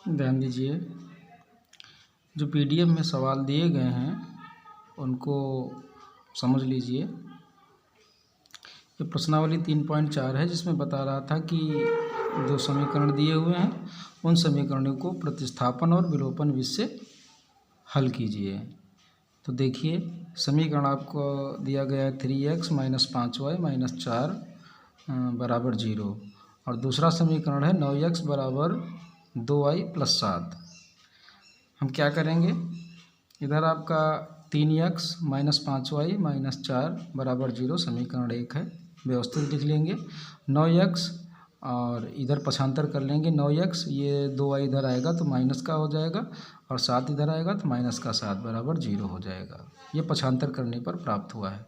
ध्यान दीजिए, जो पीडीएफ में सवाल दिए गए हैं उनको समझ लीजिए। ये प्रश्नावली 3.4 है, जिसमें बता रहा था कि जो समीकरण दिए हुए हैं उन समीकरणों को प्रतिस्थापन और विलोपन विधि से हल कीजिए। तो देखिए, समीकरण आपको दिया गया है 3x माइनस 5y माइनस 4 बराबर 0, और दूसरा समीकरण है 9x बराबर 2y प्लस 7। हम क्या करेंगे, इधर आपका 3x माइनस 5y माइनस 4 बराबर 0 समीकरण 1 है, व्यवस्थित लिख लेंगे। 9x और इधर पक्षांतर कर लेंगे, 9x ये 2y इधर आएगा तो माइनस का हो जाएगा, और 7 इधर आएगा तो माइनस का 7 बराबर 0 हो जाएगा। ये पक्षांतर करने पर प्राप्त हुआ है।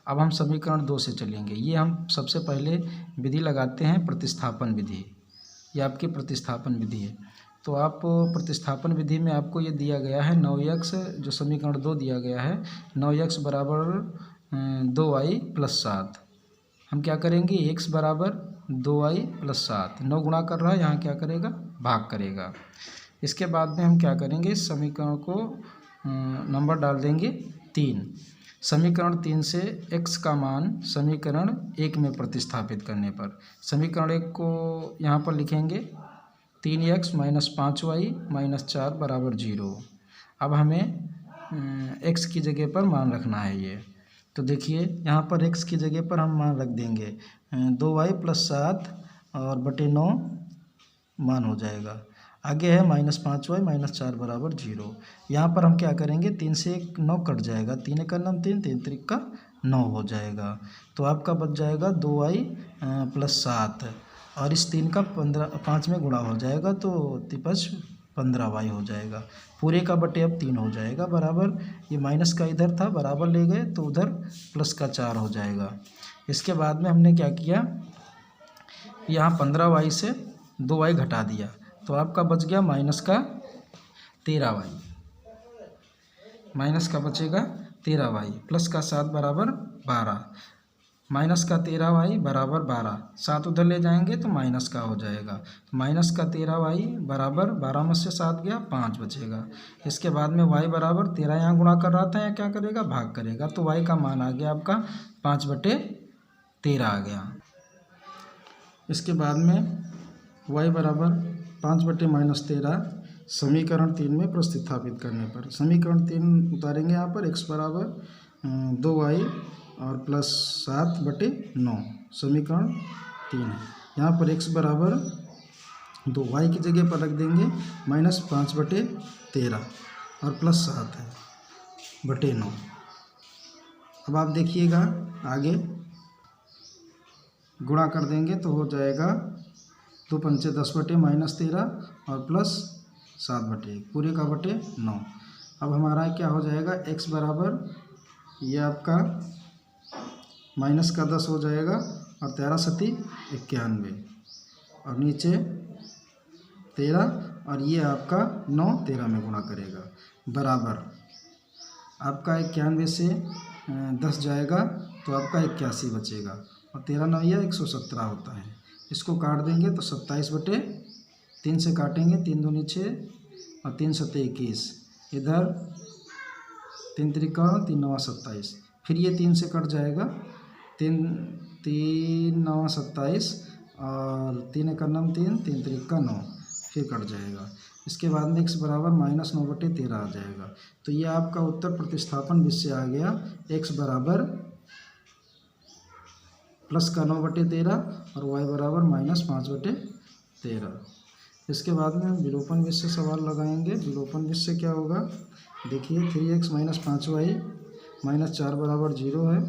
अब हम समीकरण 2 से चलेंगे। ये हम सबसे पहले विधि लगाते हैं, प्रतिस्थापन विधि। ये आपकी प्रतिस्थापन विधि है। तो आप प्रतिस्थापन विधि में आपको ये दिया गया है 9x, जो समीकरण 2 दिया गया है 9x बराबर 2y प्लस 7। हम क्या करेंगे, x बराबर 2y प्लस 7, 9 गुणा कर रहा है, यहाँ क्या करेगा, भाग करेगा। इसके बाद में हम क्या करेंगे, इस समीकरण को नंबर डाल देंगे 3। समीकरण 3 से x का मान समीकरण 1 में प्रतिस्थापित करने पर समीकरण 1 को यहाँ पर लिखेंगे 3x माइनस 5y माइनस 4 बराबर 0। अब हमें x की जगह पर मान रखना है ये। तो देखिए, यहाँ पर x की जगह पर हम मान रख देंगे 2y प्लस 7 और बटे 9 मान हो जाएगा। आगे है माइनस 5y माइनस 4 बराबर 0। यहाँ पर हम क्या करेंगे, 3 से 9 कट जाएगा, 3 एक नम 3, 3 त्रिक का 9 हो जाएगा। तो आपका बच जाएगा 2y प्लस 7, और इस 3 का 5 में गुणा हो जाएगा तो तिपच 15y हो जाएगा। पूरे का बटे अब 3 हो जाएगा बराबर, ये माइनस का इधर था बराबर ले गए तो उधर प्लस का 4 हो जाएगा। इसके बाद में हमने क्या किया, यहाँ 15y से 2y घटा दिया तो आपका बच गया माइनस का 13y, माइनस का बचेगा 13y प्लस का 7 बराबर 12, माइनस का 13y बराबर 12, 7 उधर ले जाएंगे तो माइनस का हो जाएगा। तो माइनस का 13y बराबर 12 में से 7 गया 5 बचेगा। इसके बाद में y बराबर 13 यहाँ गुणा कर रहा था, या क्या करेगा, भाग करेगा। तो y का मान आ गया आपका 5/13 आ गया। इसके बाद में y बराबर 5/-13 समीकरण 3 में प्रतिस्थापित करने पर समीकरण 3 उतारेंगे। यहाँ पर x बराबर 2y और प्लस 7/9 समीकरण 3 है। यहाँ पर x बराबर 2y की जगह पर रख देंगे माइनस 5/13 और प्लस 7 है बटे 9। अब आप देखिएगा, आगे गुणा कर देंगे तो हो जाएगा 2 पंचे 10/-13 और प्लस 7/1 पूरे का बटे 9। अब हमारा क्या हो जाएगा, x बराबर ये आपका माइनस का 10 हो जाएगा और 13 सती 91 और नीचे 13 और ये आपका 9 13 में गुणा करेगा बराबर आपका 91 से 10 जाएगा तो आपका 81 बचेगा, और 13 9 या 117 होता है। इसको काट देंगे तो 27/3 से काटेंगे, 3 दूनी 6 और 3 सत्ते 21, इधर 3 त्रिका 3 9 27, फिर ये 3 से कट जाएगा, 3 9 27 और 3 एक नम 3, 3 त्रिका 9, फिर कट जाएगा। इसके बाद में x बराबर माइनस 9/13 आ जाएगा। तो ये आपका उत्तर प्रतिस्थापन विधि से आ गया, x बराबर प्लस का 9/13 और y बराबर माइनस 5/13। इसके बाद में हम विलोपन विधि से सवाल लगाएंगे। विलोपन विधि से क्या होगा, देखिए 3x माइनस 5y माइनस 4 बराबर 0 है,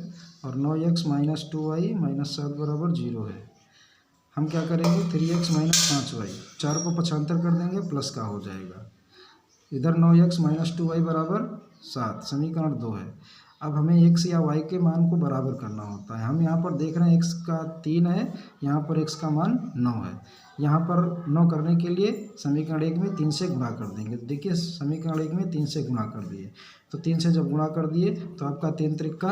और 9x माइनस 2y माइनस 7 बराबर 0 है। हम क्या करेंगे, 3x माइनस 5y 4 को पक्षांतर कर देंगे, प्लस का हो जाएगा। इधर 9x माइनस 2y बराबर 7 समीकरण 2 है। अब हमें x या y के मान को बराबर करना होता है। हम यहाँ पर देख रहे हैं x का 3 है, यहाँ पर x का मान 9 है। यहाँ पर 9 करने के लिए समीकरण 1 में 3 से गुणा कर देंगे। देखिए, समीकरण 1 में 3 से गुणा कर दिए, तो 3 से जब गुणा कर दिए तो आपका 3 त्रिका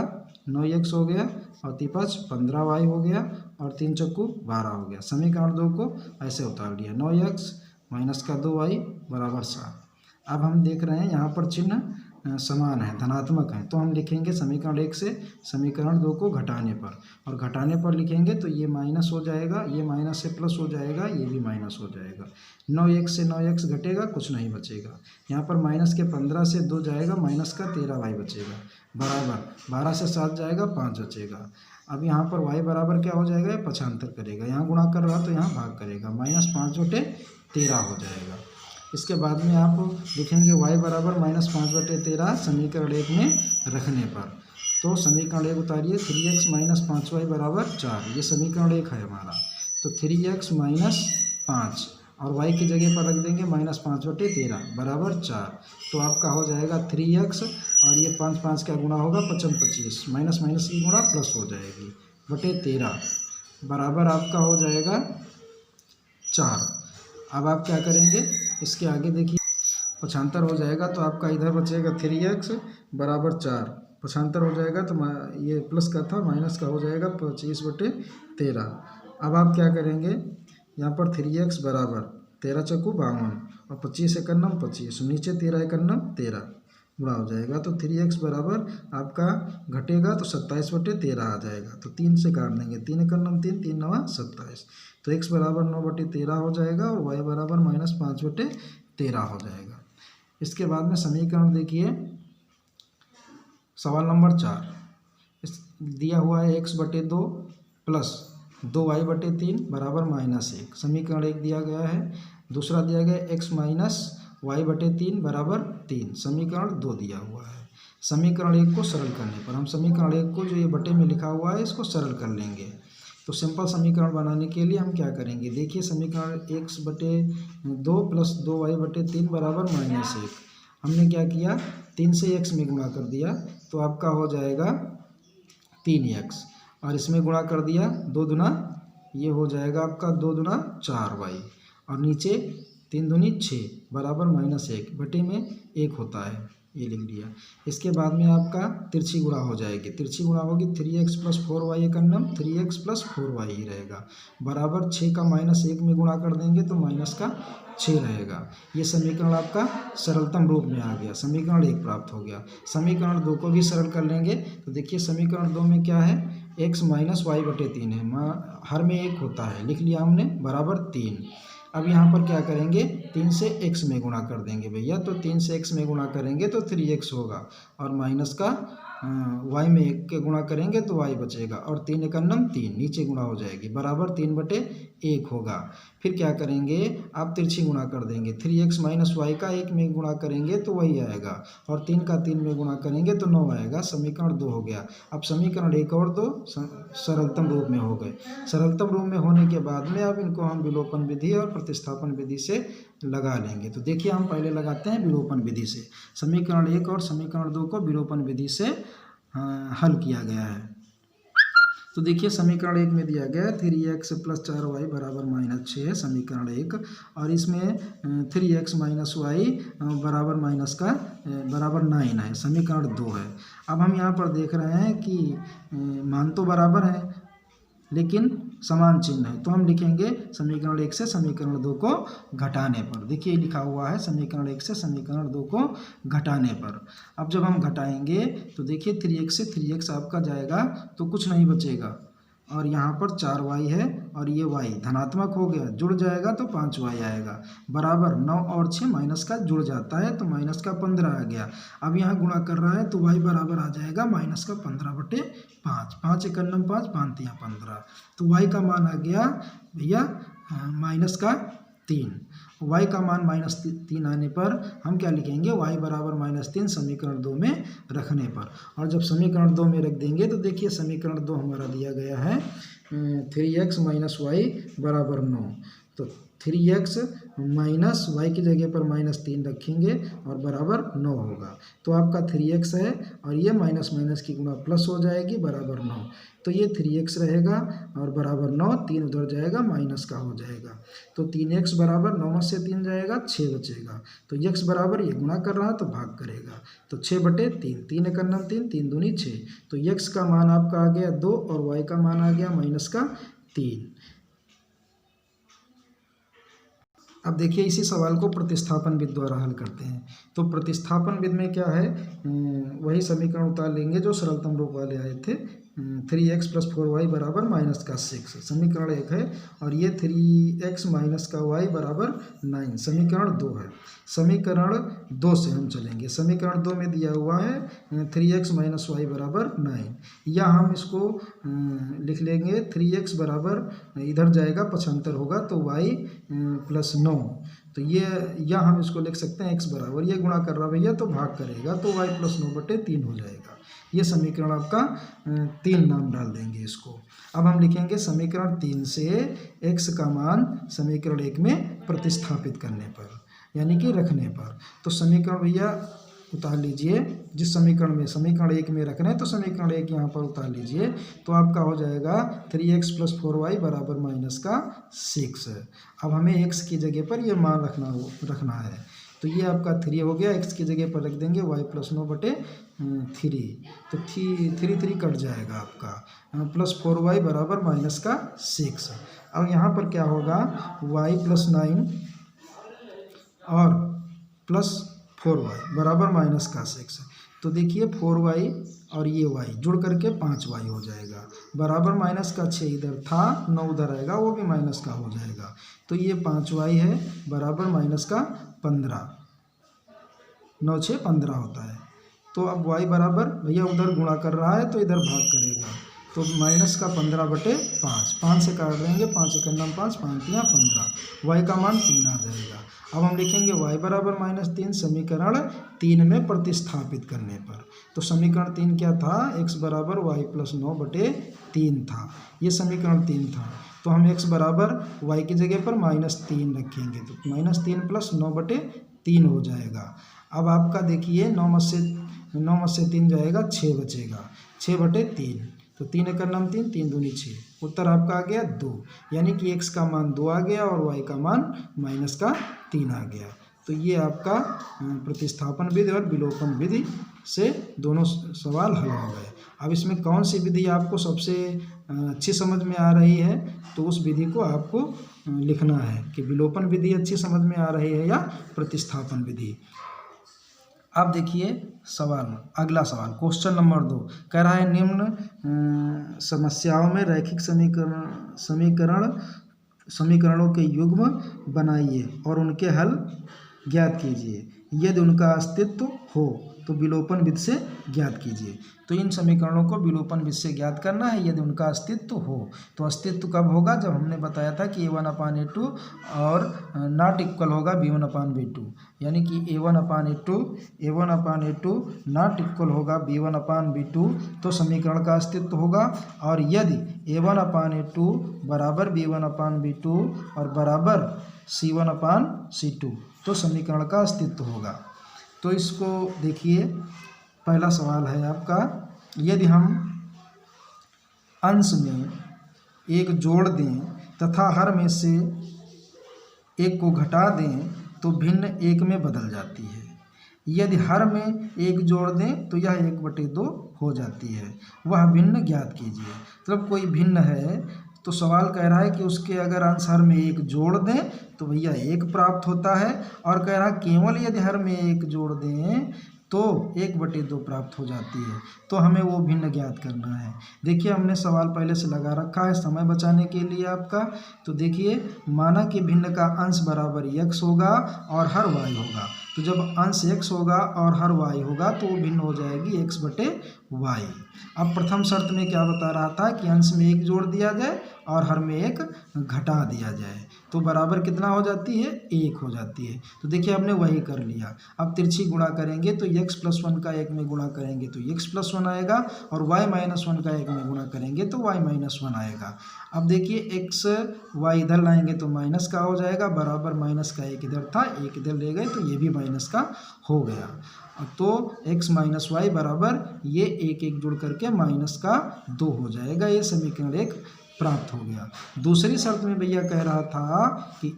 9x हो गया और तिपच 15y हो गया और 3 चक्कू 12 हो गया। समीकरण 2 को ऐसे उतार लिया, 9x माइनस का 2y बराबर 7। अब हम देख रहे हैं यहाँ पर चिन्ह समान है, धनात्मक है, तो हम लिखेंगे समीकरण 1 से समीकरण 2 को घटाने पर, और घटाने पर लिखेंगे तो ये माइनस हो जाएगा, ये माइनस से प्लस हो जाएगा, ये भी माइनस हो जाएगा। 9x से 9x घटेगा, कुछ नहीं बचेगा। यहाँ पर माइनस के 15 से 2 जाएगा, माइनस का 13y बचेगा, बराबर 12 से 7 जाएगा, 5 बचेगा। अब यहाँ पर y बराबर क्या हो जाएगा, ये पक्षांतर करेगा, यहाँ गुणा कर रहा तो यहाँ भाग करेगा, -5/13 हो जाएगा। इसके बाद में आप लिखेंगे y बराबर -5/13 समीकरण 1 में रखने पर। तो समीकरण 1 उतारिए, 3x - 5y बराबर 4, ये समीकरण 1 है हमारा। तो 3x - 5 और y की जगह पर रख देंगे -5/13 बराबर 4। तो आपका हो जाएगा 3x, और ये 5 5 का गुणा होगा 55 25, माइनस माइनस की गुणा प्लस हो जाएगी, बटे 13 बराबर आपका हो जाएगा 4। अब आप क्या करेंगे, इसके आगे देखिए पक्षांतर हो जाएगा, तो आपका इधर बचेगा 3x बराबर 4, पक्षांतर हो जाएगा तो ये प्लस का था, माइनस का हो जाएगा 25/13। अब आप क्या करेंगे, यहाँ पर 3x बराबर 13 चक्कू 52 और 25 एकन्नम 25, नीचे 13 एकन्नम 13 गुणा हो जाएगा, तो 3x बराबर आपका घटेगा तो 27/13 आ जाएगा। तो 3 से काट देंगे, 3 एकन्नम 3, 3 9 27, तो x बराबर 9/13 हो जाएगा, और y बराबर -5/13 हो जाएगा। इसके बाद में समीकरण देखिए, सवाल नंबर 4, इस दिया हुआ है x/2 प्लस 2y/3 बराबर -1, समीकरण 1 दिया गया है। दूसरा दिया गया x - y/3 बराबर 3, समीकरण 2 दिया हुआ है। समीकरण 1 को सरल करने पर, हम समीकरण 1 को जो ये बटे में लिखा हुआ है इसको सरल कर लेंगे। तो सिंपल समीकरण बनाने के लिए हम क्या करेंगे, देखिए समीकरण 1/2 प्लस 2y/3 बराबर -1, हमने क्या किया, 3 से x में गुणा कर दिया, तो आपका हो जाएगा 3x, और इसमें गुणा कर दिया 2 दूना, ये हो जाएगा आपका 2 दूना 4y, और नीचे 3 दूनी 6 बराबर -1, बटे में 1 होता है, ये लिख दिया। इसके बाद में आपका तिरछी गुणा हो जाएगी, तिरछी गुणा होगी 3x + 4y एकन्नम 3x + 4y ही रहेगा, बराबर 6 का -1 में गुणा कर देंगे तो माइनस का 6 रहेगा। ये समीकरण आपका सरलतम रूप में आ गया, समीकरण 1 प्राप्त हो गया। समीकरण 2 को भी सरल कर लेंगे, तो देखिए समीकरण 2 में क्या है, x - y/3 है, हर में 1 होता है, लिख लिया हमने, बराबर 3। अब यहाँ पर क्या करेंगे, 3 से x में गुणा कर देंगे भैया, तो 3 से x में गुणा करेंगे तो 3x होगा, और माइनस का y में 1 के गुणा करेंगे तो y बचेगा, और 3 एकन्नम 3 नीचे गुणा हो जाएगी, बराबर 3/1 होगा। फिर क्या करेंगे, आप तिरछी गुणा कर देंगे, 3x - y का 1 में गुणा करेंगे तो वही आएगा, और 3 का 3 में गुणा करेंगे तो 9 आएगा, समीकरण 2 हो गया। अब समीकरण 1 और 2 सरलतम रूप में हो गए। सरलतम रूप में होने के बाद में अब इनको हम विलोपन विधि और प्रतिस्थापन विधि से लगा लेंगे। तो देखिए हम पहले लगाते हैं विलोपन विधि से, समीकरण 1 और समीकरण 2 को विलोपन विधि से हल किया गया है। तो देखिए समीकरण 1 में दिया गया है 3x + 4y बराबर -6 है, समीकरण 1, और इसमें 3x - y बराबर बराबर 9 है, समीकरण 2 है। अब हम यहाँ पर देख रहे हैं कि मान तो बराबर है लेकिन समान चिन्ह है, तो हम लिखेंगे समीकरण 1 से समीकरण 2 को घटाने पर। देखिए लिखा हुआ है समीकरण 1 से समीकरण 2 को घटाने पर। अब जब हम घटाएंगे तो देखिए 3x से 3x आपका जाएगा तो कुछ नहीं बचेगा, और यहाँ पर 4y है, और ये y धनात्मक हो गया, जुड़ जाएगा तो 5y आएगा, बराबर 9 और 6 माइनस का जुड़ जाता है तो माइनस का 15 आ गया। अब यहाँ गुणा कर रहा है तो y बराबर आ जाएगा -15/5, 5 एकन्नम 5, 5 तियाँ 15, तो y का मान आ गया भैया -3। y का मान -3 आने पर हम क्या लिखेंगे, y बराबर -3 समीकरण 2 में रखने पर। और जब समीकरण 2 में रख देंगे तो देखिए समीकरण 2 हमारा दिया गया है 3x - y बराबर 9, तो 3x - y की जगह पर -3 रखेंगे और बराबर 9 होगा, तो आपका 3x है, और ये माइनस माइनस की गुणा प्लस हो जाएगी, बराबर 9, तो ये 3x रहेगा और बराबर 9, 3 उधर जाएगा माइनस का हो जाएगा, तो 3x बराबर 9 में से 3 जाएगा 6 बचेगा, तो x बराबर ये गुणा कर रहा है तो भाग करेगा, तो 6/3, 3 एकन्नम 3, 3 दूनी 6, तो x का मान आपका आ गया 2 और y का मान आ गया -3। अब देखिए इसी सवाल को प्रतिस्थापन विधि द्वारा हल करते हैं। तो प्रतिस्थापन विधि में क्या है, वही समीकरण उतार लेंगे जो सरलतम रूप वाले आए थे। 3x + 4y बराबर -6 समीकरण 1 है, और ये 3x - y बराबर 9 समीकरण 2 है। समीकरण 2 से हम चलेंगे। समीकरण 2 में दिया हुआ है 3x - y बराबर 9, या हम इसको लिख लेंगे 3x बराबर, इधर जाएगा 75 होगा तो y + 9, तो ये, या हम इसको लिख सकते हैं x बराबर, ये गुणा कर रहा भैया तो भाग करेगा तो y + 9/3 हो जाएगा। ये समीकरण आपका 3 नाम डाल देंगे इसको। अब हम लिखेंगे समीकरण 3 से x का मान समीकरण 1 में प्रतिस्थापित करने पर, यानी कि रखने पर। तो समीकरण भैया उतार लीजिए, जिस समीकरण में समीकरण 1 में रख रहे हैं तो समीकरण 1 यहाँ पर उतार लीजिए, तो आपका हो जाएगा 3x + 4y बराबर -6। अब हमें x की जगह पर ये मान रखना है, तो ये आपका 3 हो गया, x की जगह पर रख देंगे y + 9/3, तो 3 कट जाएगा आपका, +4y बराबर -6। अब यहाँ पर क्या होगा, y + 9 और +4y बराबर -6। तो देखिए 4y और ये y जुड़ करके 5y हो जाएगा, बराबर -6 इधर था, 9 उधर आएगा, वो भी माइनस का हो जाएगा, तो ये 5y है बराबर -15, 9 × 6 = 15 होता है। तो अब y बराबर, भैया उधर गुणा कर रहा है तो इधर भाग करेगा, तो -15/5, 5 से काट देंगे, 5 × 1 = 5, 5 × 3 = 15, y का मान 3 आ जाएगा। अब हम लिखेंगे y बराबर -3 समीकरण 3 में प्रतिस्थापित करने पर। तो समीकरण 3 क्या था, x बराबर y + 9/3 था, ये समीकरण 3 था। तो हम x बराबर y की जगह पर -3 रखेंगे, तो -3 + 9/3 हो जाएगा। अब आपका देखिए 9 में से 3 जाएगा, 6 बचेगा, 6/3, तो 3 × 9 = 3, 3 × 2 = 6, उत्तर आपका आ गया 2, यानी कि x का मान 2 आ गया और y का मान -3 आ गया। तो ये आपका प्रतिस्थापन विधि और विलोपन विधि से दोनों सवाल हल हो गए। अब इसमें कौन सी विधि आपको सबसे अच्छी समझ में आ रही है, तो उस विधि को आपको लिखना है कि विलोपन विधि अच्छी समझ में आ रही है या प्रतिस्थापन विधि। अब देखिए सवाल, अगला सवाल क्वेश्चन नंबर 2 कह रहा है, निम्न समस्याओं में रैखिक समीकरणों के युग्म बनाइए और उनके हल ज्ञात कीजिए, यदि उनका अस्तित्व हो तो विलोपन विधि से ज्ञात कीजिए। तो इन समीकरणों को विलोपन विधि से ज्ञात करना है यदि उनका अस्तित्व हो। तो अस्तित्व कब होगा, जब हमने बताया था कि a1/a2 और नॉट इक्वल होगा b1/b2, यानी कि a1/a2 नॉट इक्वल होगा b1/b2, तो समीकरण का अस्तित्व होगा। और यदि a1/a2 बराबर b1/b2 और बराबर c1/c2, तो समीकरण का अस्तित्व होगा। तो इसको देखिए, पहला सवाल है आपका, यदि हम अंश में एक जोड़ दें तथा हर में से एक को घटा दें तो भिन्न एक में बदल जाती है। यदि हर में एक जोड़ दें तो यह 1/2 हो जाती है, वह भिन्न ज्ञात कीजिए। मतलब कोई भिन्न है, तो सवाल कह रहा है कि उसके अगर अंश हर में एक जोड़ दें तो भैया 1 प्राप्त होता है, और कह रहा है केवल यदि हर में एक जोड़ दें तो 1/2 प्राप्त हो जाती है। तो हमें वो भिन्न ज्ञात करना है। देखिए हमने सवाल पहले से लगा रखा है समय बचाने के लिए आपका। तो देखिए, माना कि भिन्न का अंश बराबर x होगा और हर y होगा, तो जब अंश x होगा और हर y होगा तो वो भिन्न हो जाएगी x/y। अब प्रथम शर्त में क्या बता रहा था कि अंश में एक जोड़ दिया जाए और हर में एक घटा दिया जाए, तो बराबर कितना हो जाती है, 1 हो जाती है। तो देखिए हमने वही कर लिया। अब तिरछी गुणा करेंगे तो x + 1 का 1 में गुणा करेंगे तो x + 1 आएगा, और y - 1 का 1 में गुणा करेंगे तो y - 1 आएगा। अब देखिए x y इधर लाएंगे तो माइनस का हो जाएगा, बराबर माइनस का 1 इधर था, 1 इधर ले गए तो ये भी माइनस का हो गया। तो x - y बराबर ये 1 जुड़ करके -2 हो जाएगा। ये समीकरण 1 प्राप्त हो गया। दूसरी शर्त में भैया कह रहा था कि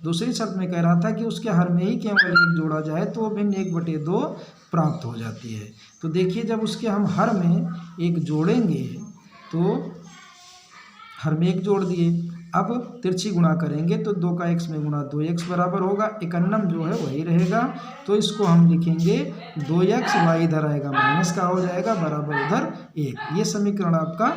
दूसरी शर्त में कह रहा था कि उसके हर में ही केवल 1 जोड़ा जाए तो भिन्न 1/2 प्राप्त हो जाती है। तो देखिए जब उसके हम हर में 1 जोड़ेंगे तो हर में 1 जोड़ दिए, अब तिरछी गुणा करेंगे तो 2 का x में गुणा 2x बराबर होगा, 51 जो है वही रहेगा। तो इसको हम लिखेंगे 2x, y इधर आएगा माइनस का हो जाएगा बराबर उधर 1। ये समीकरण आपका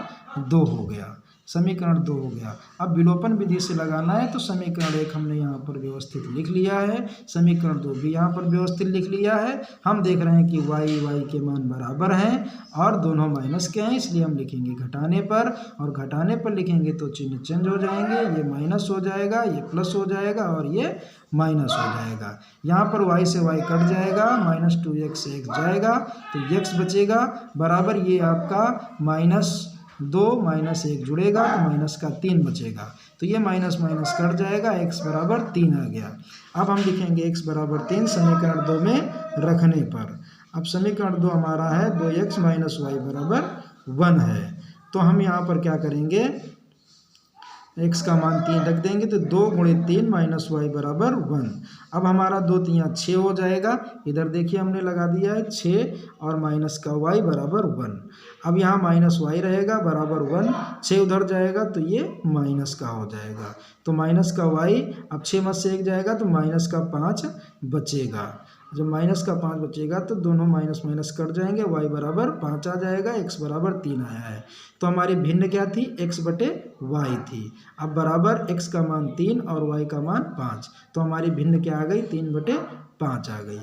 2 हो गया, समीकरण 2 हो गया। अब विलोपन विधि से लगाना है तो समीकरण 1 हमने यहाँ पर व्यवस्थित लिख लिया है, समीकरण 2 भी यहाँ पर व्यवस्थित लिख लिया है। हम देख रहे हैं कि y के मान बराबर हैं और दोनों माइनस के हैं, इसलिए हम लिखेंगे घटाने पर, और घटाने पर लिखेंगे तो चिन्ह चेंज हो जाएंगे, ये माइनस हो जाएगा, ये प्लस हो जाएगा और ये माइनस हो जाएगा। यहाँ पर y से y कट जाएगा, -2x से x जाएगा तो x बचेगा बराबर, ये आपका -2 -1 जुड़ेगा तो माइनस का 3 बचेगा, तो ये माइनस माइनस कट जाएगा, x बराबर 3 आ गया। अब हम लिखेंगे x बराबर 3 समीकरण 2 में रखने पर। अब समीकरण 2 हमारा है 2x - y बराबर 1 है। तो हम यहाँ पर क्या करेंगे, x का मान 3 रख देंगे तो 2 × 3 - y बराबर 1। अब हमारा 2 3 6 हो जाएगा, इधर देखिए हमने लगा दिया है 6 और माइनस का y बराबर 1। अब यहाँ माइनस y रहेगा बराबर 1, 6 उधर जाएगा तो ये माइनस का हो जाएगा, तो माइनस का y, अब 6 में से 1 जाएगा तो माइनस का 5 बचेगा। जब माइनस का 5 बचेगा तो दोनों माइनस माइनस कट जाएंगे, y बराबर 5 आ जाएगा, x बराबर 3 आया है। तो हमारी भिन्न क्या थी, x/y थी। अब बराबर x का मान 3 और y का मान 5, तो हमारी भिन्न क्या आ गई, 3/5 आ गई।